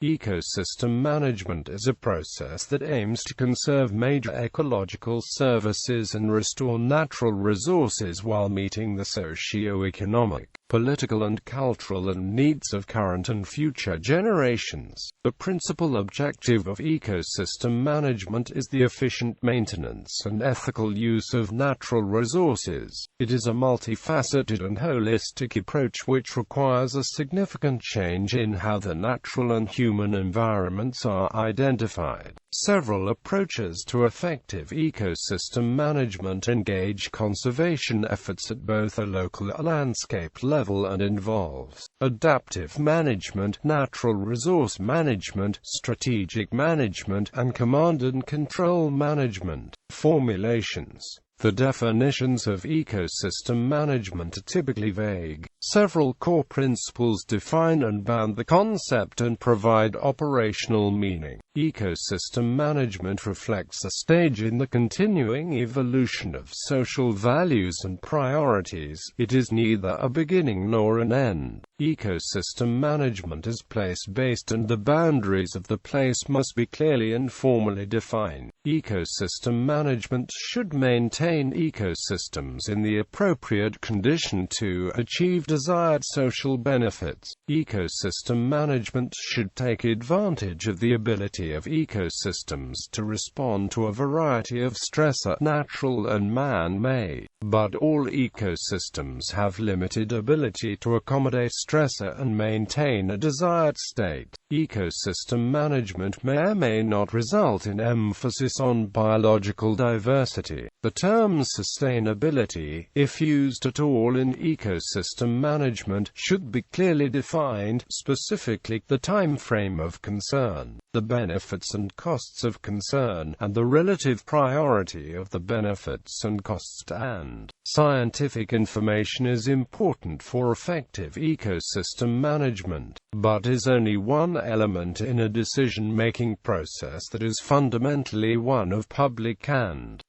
Ecosystem management is a process that aims to conserve major ecological services and restore natural resources while meeting the socioeconomic, political and cultural needs of current and future generations. The principal objective of ecosystem management is the efficient maintenance and ethical use of natural resources. It is a multifaceted and holistic approach which requires a significant change in how the natural and human environments are identified. Several approaches to effective ecosystem management engage conservation efforts at both a local and landscape level and involves adaptive management, natural resource management, strategic management, and command and control management. Formulations. The definitions of ecosystem management are typically vague. Several core principles define and bound the concept and provide operational meaning. Ecosystem management reflects a stage in the continuing evolution of social values and priorities. It is neither a beginning nor an end. Ecosystem management is place-based and the boundaries of the place must be clearly and formally defined. Ecosystem management should maintain ecosystems in the appropriate condition to achieve desired social benefits. Ecosystem management should take advantage of the ability of ecosystems to respond to a variety of stressors, natural and man-made. But all ecosystems have limited ability to accommodate stressor and maintain a desired state. Ecosystem management may or may not result in emphasis on biological diversity. The term sustainability, if used at all in ecosystem management, should be clearly defined, specifically the time frame of concern, the benefits and costs of concern, and the relative priority of the benefits and costs. And scientific information is important for effective ecosystem management, but is only one element in a decision-making process that is fundamentally one of public and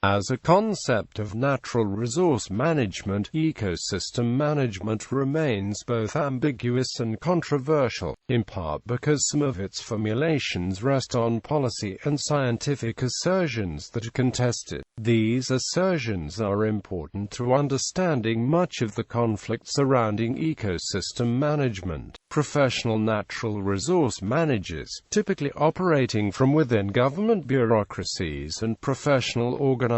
As a concept of natural resource management, ecosystem management remains both ambiguous and controversial, in part because some of its formulations rest on policy and scientific assertions that are contested. These assertions are important to understanding much of the conflict surrounding ecosystem management. Professional natural resource managers, typically operating from within government bureaucracies and professional organizations,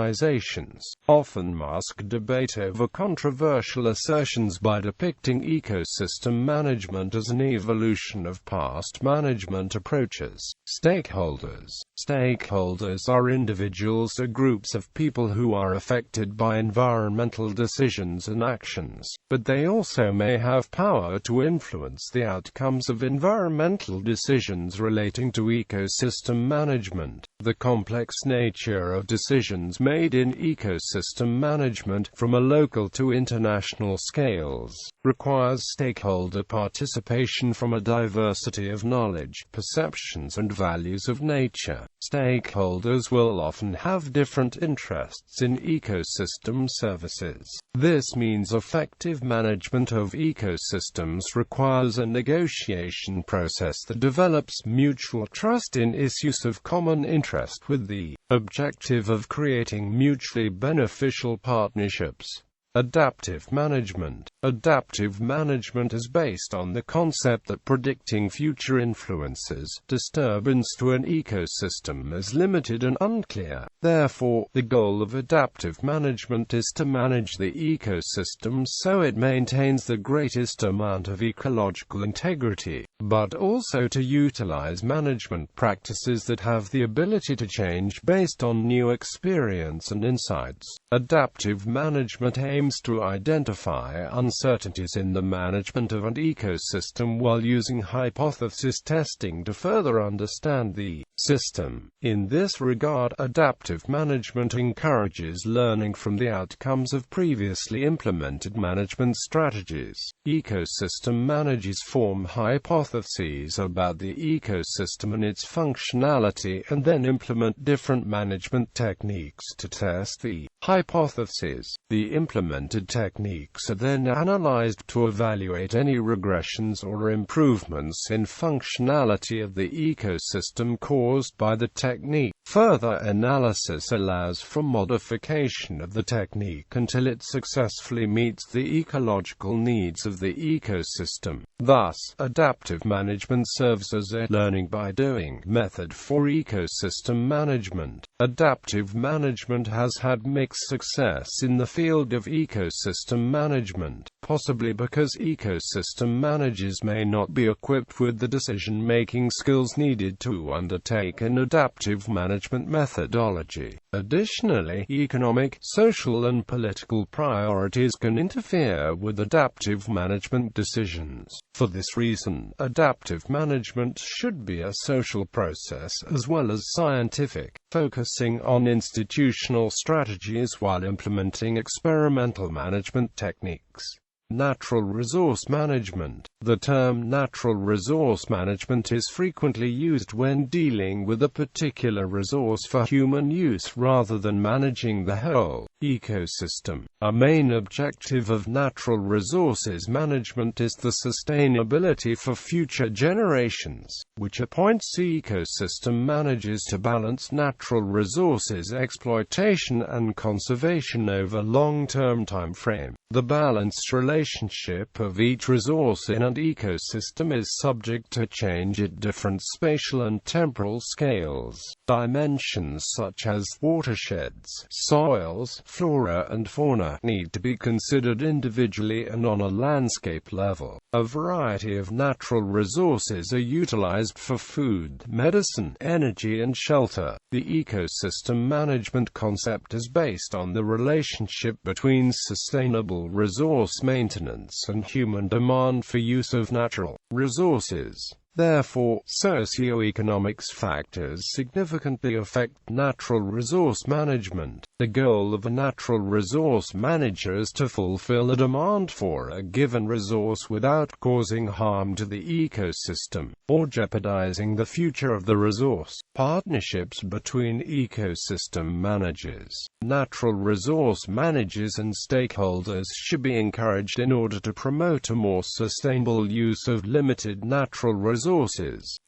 often mask debate over controversial assertions by depicting ecosystem management as an evolution of past management approaches. Stakeholders. Stakeholders are individuals or groups of people who are affected by environmental decisions and actions, but they also may have power to influence the outcomes of environmental decisions relating to ecosystem management. The complex nature of decisions made in ecosystem management, from a local to international scales, requires stakeholder participation from a diversity of knowledge, perceptions and values of nature. Stakeholders will often have different interests in ecosystem services. This means effective management of ecosystems requires a negotiation process that develops mutual trust in issues of common interest with the objective of creating mutually beneficial partnerships. Adaptive management. Adaptive management is based on the concept that predicting future influences, disturbance to an ecosystem is limited and unclear. Therefore, the goal of adaptive management is to manage the ecosystem so it maintains the greatest amount of ecological integrity, but also to utilize management practices that have the ability to change based on new experience and insights. Adaptive management aims to identify uncertainties in the management of an ecosystem while using hypothesis testing to further understand the system. In this regard, adaptive management encourages learning from the outcomes of previously implemented management strategies. Ecosystem managers form hypotheses about the ecosystem and its functionality, and then implement different management techniques to test the hypotheses. The implemented techniques are then analyzed to evaluate any regressions or improvements in functionality of the ecosystem caused by the technique. Further analysis allows for modification of the technique until it successfully meets the ecological needs of the ecosystem. Thus, adaptive management serves as a learning by doing method for ecosystem management. Adaptive management has had mixed success in the field of ecosystem management, possibly because ecosystem managers may not be equipped with the decision-making skills needed to undertake an adaptive management methodology. Additionally, economic, social and political priorities can interfere with adaptive management decisions. For this reason, adaptive management should be a social process as well as scientific, focusing on institutional strategies while implementing experimental management techniques. Natural resource management. The term natural resource management is frequently used when dealing with a particular resource for human use rather than managing the whole ecosystem. A main objective of natural resources management is the sustainability for future generations, which appoints ecosystem managers to balance natural resources exploitation and conservation over long-term time frame. The balanced relationship of each resource in an ecosystem is subject to change at different spatial and temporal scales. Dimensions such as watersheds, soils, flora and fauna need to be considered individually and on a landscape level. A variety of natural resources are utilized for food, medicine, energy and shelter. The ecosystem management concept is based on the relationship between sustainable resource maintenance and human demand for use of natural resources. Therefore, socioeconomic factors significantly affect natural resource management. The goal of a natural resource manager is to fulfill a demand for a given resource without causing harm to the ecosystem, or jeopardizing the future of the resource. Partnerships between ecosystem managers, natural resource managers and stakeholders should be encouraged in order to promote a more sustainable use of limited natural resources.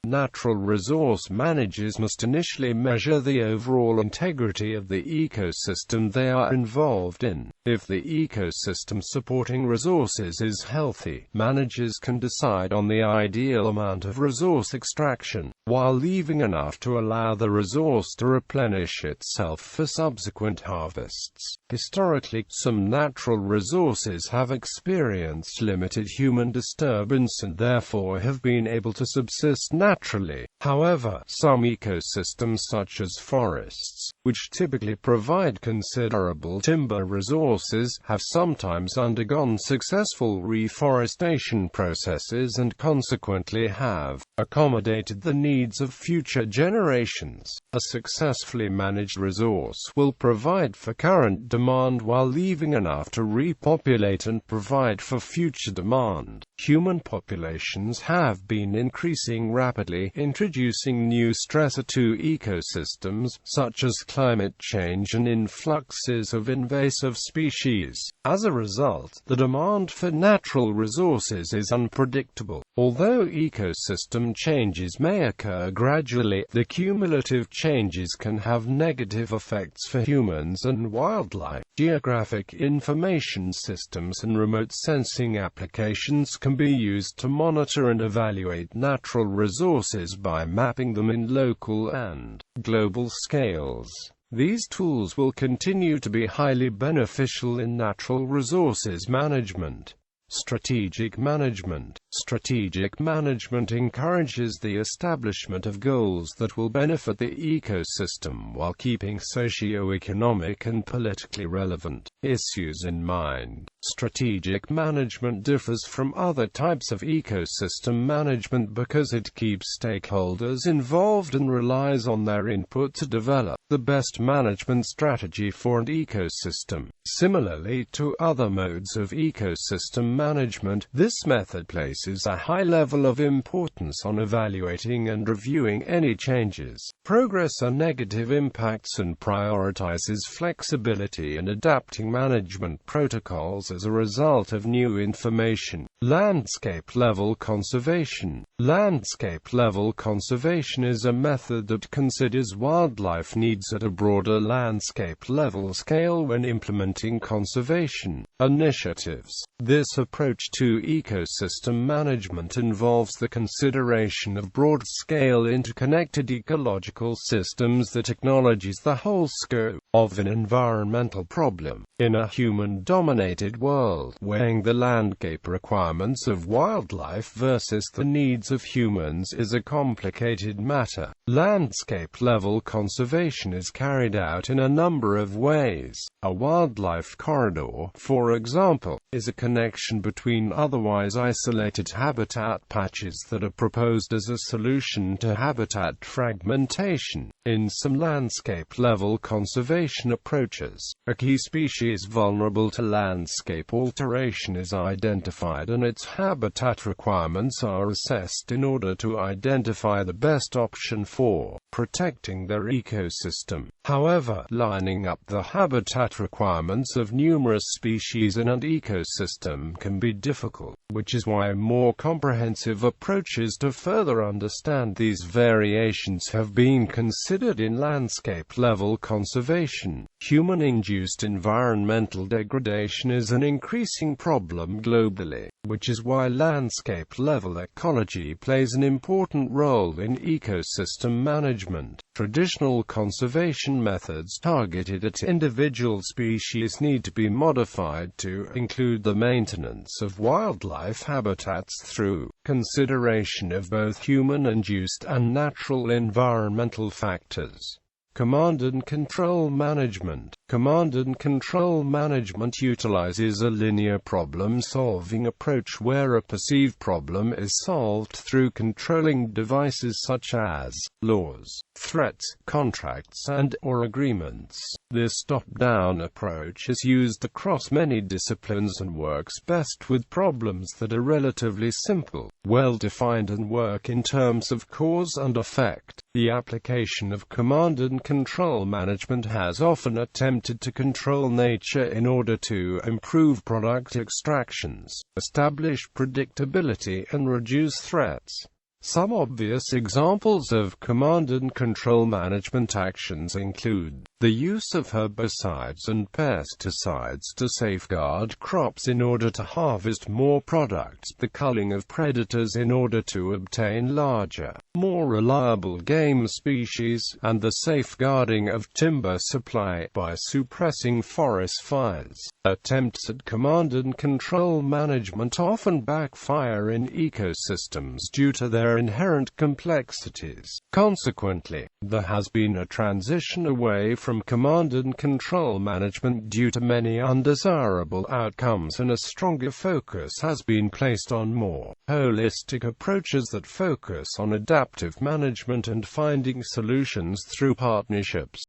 Natural resource managers must initially measure the overall integrity of the ecosystem they are involved in. If the ecosystem supporting resources is healthy, managers can decide on the ideal amount of resource extraction, while leaving enough to allow the resource to replenish itself for subsequent harvests. Historically, some natural resources have experienced limited human disturbance and therefore have been able to subsist naturally. However, some ecosystems such as forests, which typically provide considerable timber resources, have sometimes undergone successful reforestation processes and consequently have accommodated the needs of future generations. A successfully managed resource will provide for current demand while leaving enough to repopulate and provide for future demand. Human populations have been increasing rapidly, introducing new stressors to ecosystems, such as climate change and influxes of invasive species. As a result, the demand for natural resources is unpredictable. Although ecosystem changes may occur gradually, the cumulative changes can have negative effects for humans and wildlife. Geographic information systems and remote sensing applications can be used to monitor and evaluate natural resources by mapping them in local and global scales. These tools will continue to be highly beneficial in natural resources management. Strategic management. Strategic management encourages the establishment of goals that will benefit the ecosystem while keeping socio-economic and politically relevant issues in mind. Strategic management differs from other types of ecosystem management because it keeps stakeholders involved and relies on their input to develop the best management strategy for an ecosystem. Similarly to other modes of ecosystem management, this method places a high level of importance on evaluating and reviewing any changes, progress or negative impacts, and prioritizes flexibility and adapting management protocols as a result of new information. Landscape-level conservation. Landscape-level conservation is a method that considers wildlife needs at a broader landscape-level scale when implementing conservation initiatives. This approach to ecosystem management involves the consideration of broad-scale interconnected ecological systems that acknowledges the whole scope of an environmental problem. In a human-dominated world, weighing the landscape requirements of wildlife versus the needs of humans is a complicated matter. Landscape-level conservation is carried out in a number of ways. A wildlife corridor, for example, is a connection between otherwise isolated habitat patches that are proposed as a solution to habitat fragmentation. In some landscape-level conservation approaches, a key species vulnerable to landscape alteration is identified and its habitat requirements are assessed in order to identify the best option for protecting their ecosystem. However, lining up the habitat requirements of numerous species in an ecosystem can be difficult, which is why more comprehensive approaches to further understand these variations have been considered in landscape-level conservation. Human-induced environmental degradation is an increasing problem globally, which is why landscape-level ecology plays an important role in ecosystem management. Traditional conservation methods targeted at individual species need to be modified to include the maintenance of wildlife habitats through consideration of both human-induced and natural environmental factors. Command and control management. Command and control management utilizes a linear problem-solving approach where a perceived problem is solved through controlling devices such as laws, threats, contracts, and/or agreements. This top-down approach is used across many disciplines and works best with problems that are relatively simple, well-defined, and work in terms of cause and effect. The application of command and control management has often attempted to control nature in order to improve product extractions, establish predictability, and reduce threats. Some obvious examples of command and control management actions include the use of herbicides and pesticides to safeguard crops in order to harvest more products, the culling of predators in order to obtain larger, more reliable game species, and the safeguarding of timber supply by suppressing forest fires. Attempts at command and control management often backfire in ecosystems due to their inherent complexities. Consequently, there has been a transition away from command and control management due to many undesirable outcomes, and a stronger focus has been placed on more holistic approaches that focus on adaptive management and finding solutions through partnerships.